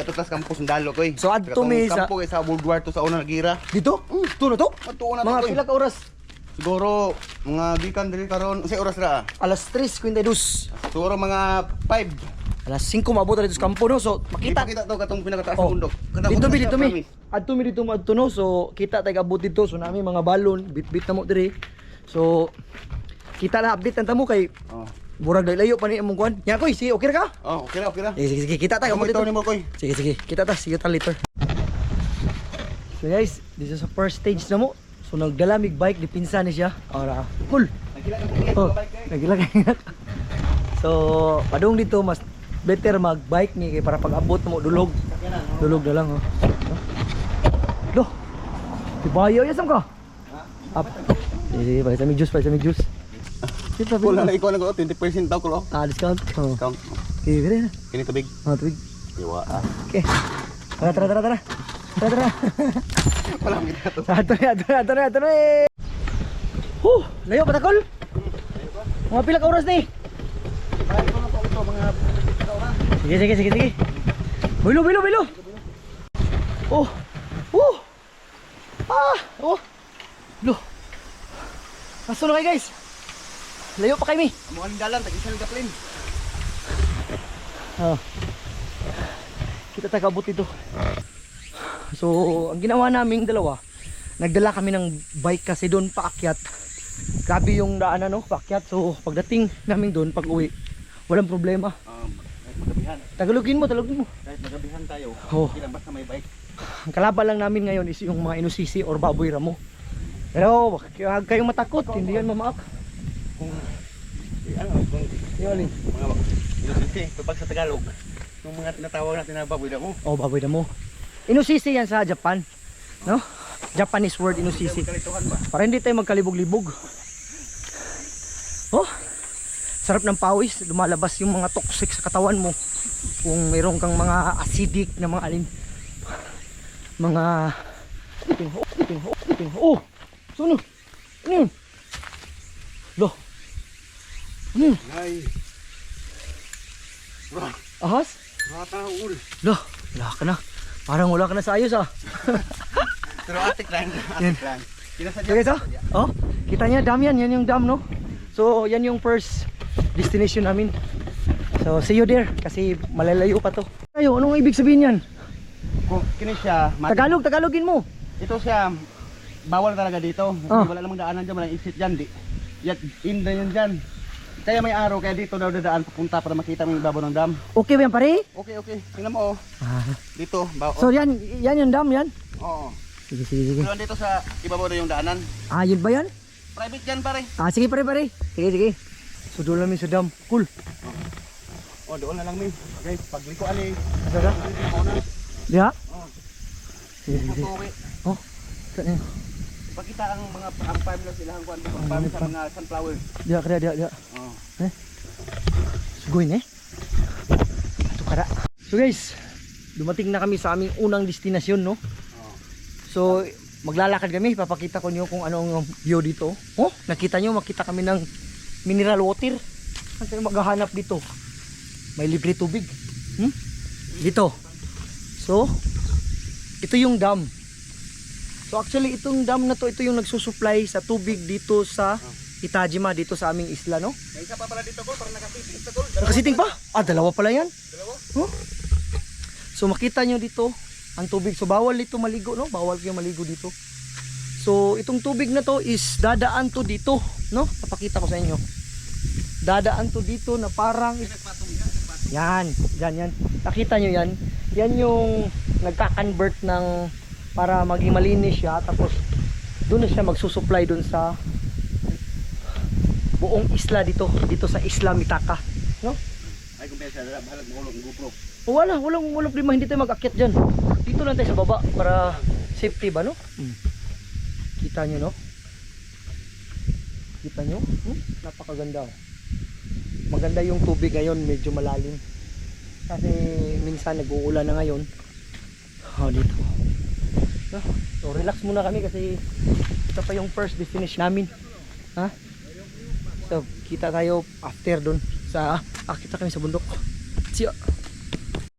Tatas kampo sundalo ko eh. So, adto mi sa... kampo sa World War II sa unang gira. Dito? Ito na to? Matuon na to Mga ko eh. pila ka oras? Siguro mga gikan diri karon sa oras ra. Alas 3:52. Siguro mga 5. Alas 5 maabot na dito sa kampo no. So makita. Kita to katong pinakataas Oh. sa bundok. Dito mi. Adto mi dito madto no. So kita tay abot dito. So nami mga balon, bit-bit na mo diri. So kita na update ang tamo kay Oh. burag layo pa ni among kuan. Nya koy, sige okay ra ka? Oh, okay ra. Sige, kita tay abot Ito dito. ni mo koy. Sige, kita ta, sige ta later. So guys, this is the first stage na mo. So nagdala mig bike, dipinsa ni siya. Ora, cool. Nagila ka. So, padung dito mas better mag-bike ni kay para pag-abot mo dulog. Dulog na lang oh. Loh. Tibayo yasam ka? Up. Sige, pakita mi juice. Kita Wala na ikaw na ko 20% daw ko. Discount. Oh. Count. Okay, gede na. Kini tubig. Tubig. Iwa. Okay. Tara. Wala mi to. Ato na. Layo patakol. Mga pila ka oras ni? Sige. Bilo. Oh. Lo. Aso na kayo guys. Layo pa kayo mi. Amo aling dalan tag-isang kaplin. Kita tagabot dito. So, ang ginawa naming dalawa, nagdala kami ng bike kasi doon paakyat. Grabe yung daanan no, paakyat. So, pagdating namin doon pag uwi, walang problema. Magabihan. Tagalogin mo. Kahit magabihan tayo. Oh. Ilang basta may bike. Ang kalaban lang namin ngayon is yung mga inusisi or baboy ramo. Pero huwag kayong matakot, hindi yan mamaak. Kung Yung alin? mga inusisi pag sa Tagalog. Yung mga tinatawag natin na baboy damo. Oh, baboy damo. Inusisi yan sa Japan, no? Japanese word inusisi. Kalituhan ba? Para hindi tayo magkalibog-libog. Oh, sarap ng pawis. Lumalabas yung mga toxic sa katawan mo. Kung mayroon kang mga acidic na mga alin. Mga... Oh! Suno! Ano yun? Lo! Ano yun? Ay. Bro, Ahas? mataul. Lo! Wala ka na. Parang wala ka na sa ayos ah. Pero atik lang. Kinasadya. Okay so? Oh, kita niya dam yan. Yan yung dam no? So yan yung first destination namin. So see you there. Kasi malalayo pa to. Ayo, anong ibig sabihin yan? Kung kini siya, Tagalogin mo. ito siya bawal talaga dito. Kasi Oh. wala namang daanan diyan, walang exit diyan di. Yan inda yan diyan. Kaya may araw kaya dito daw dadaan papunta para makita mo yung ibabaw ng dam. Okay ba yan pare? Okay. Tingnan mo oh. Dito, So yan yung dam yan? Oo. Sige. Pero dito sa ibabaw na yung daanan. Yun ba yan? Private yan pare. Sige pare. Sige. So doon namin sa dam. Cool. Oh, doon na lang min. Guys, paglikuan eh. Asa ka? Diha? Oh. Sige. Tutuwi. Oh. Saan yan? Pakita ang mga ang farm lang sila ang kuan ang farm sa mga sunflower. Diha. Oh. Sugoy eh. Ito kara. So guys, dumating na kami sa aming unang destinasyon no. Oh. So maglalakad kami, papakita ko niyo kung ano ang view dito. Oh, makita kami ng mineral water. Saan tayo maghahanap dito? May libre tubig. Dito. So, ito yung dam. So actually itong dam na to, ito yung nagsusupply sa tubig dito sa Itajima, dito sa aming isla no. May isa pa pala dito ko, parang nakasiting sa tol. Nakasiting pa? Dalawa pala yan. Dalawa? Huh? So makita nyo dito ang tubig. So bawal dito maligo no? Bawal kayo maligo dito. So itong tubig na to is dadaan to dito no? Papakita ko sa inyo. Dadaan to dito na parang yan. Nakita nyo yan? Yan yung nagka-convert ng para maging malinis siya. Tapos doon na siya magsusupply doon sa buong isla dito sa Isla Mitaka no? Ay kung pesa na bahalag mo ng GoPro. Walang problema, hindi tayo mag-akyat dyan. Dito lang tayo sa baba para safety ba no? Kita nyo no? Kita nyo? Napakaganda oh. Maganda yung tubig ngayon, medyo malalim. Kasi minsan nag-uulan na ngayon. Dito. So relax muna kami kasi ito pa yung first destination namin. So kita tayo after dun sa kita kami sa bundok. See ya.